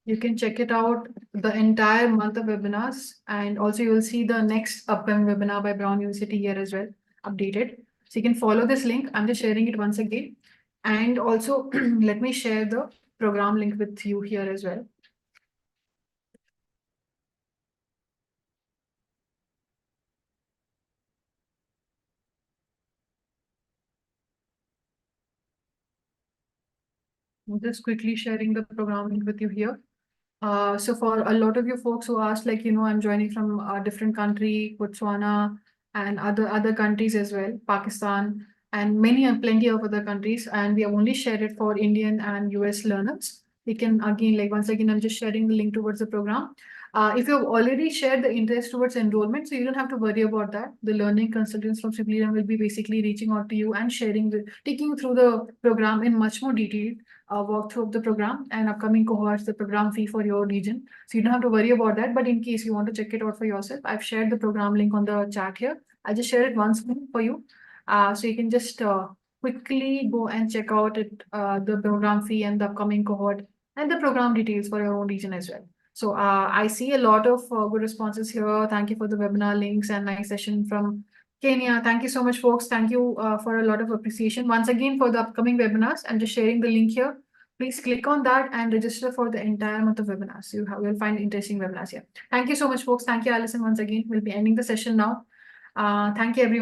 You can check it out, the entire month of webinars, and also you will see the next upcoming webinar by Brown University here as well, updated. So you can follow this link. I'm just sharing it once again. And also let me share the program link with you here as well. I'm just quickly sharing the program link with you here. So for a lot of you folks who asked, like, I'm joining from a different country, Botswana, and other countries as well, Pakistan, and plenty of other countries, and we have only shared it for Indian and US learners. You can again, like, once again, I'm just sharing the link towards the program. If you've already shared the interest towards enrollment, so you don't have to worry about that. The learning consultants from Simplilearn will be basically reaching out to you and taking you through the program in much more detail, walkthrough of the program and upcoming cohorts, the program fee for your region. So you don't have to worry about that. But in case you want to check it out for yourself, I've shared the program link on the chat here. I'll just share it once more for you. So you can just quickly go and check out the program fee and the upcoming cohort and the program details for your own region as well. So I see a lot of good responses here. Thank you for the webinar links and nice session from Kenya. Thank you so much, folks. Thank you for a lot of appreciation. Once again, for the upcoming webinars, I'm just sharing the link here. Please click on that and register for the entire month of webinars. You'll find interesting webinars here. Thank you so much, folks. Thank you, Alison, once again. We'll be ending the session now. Thank you, everyone.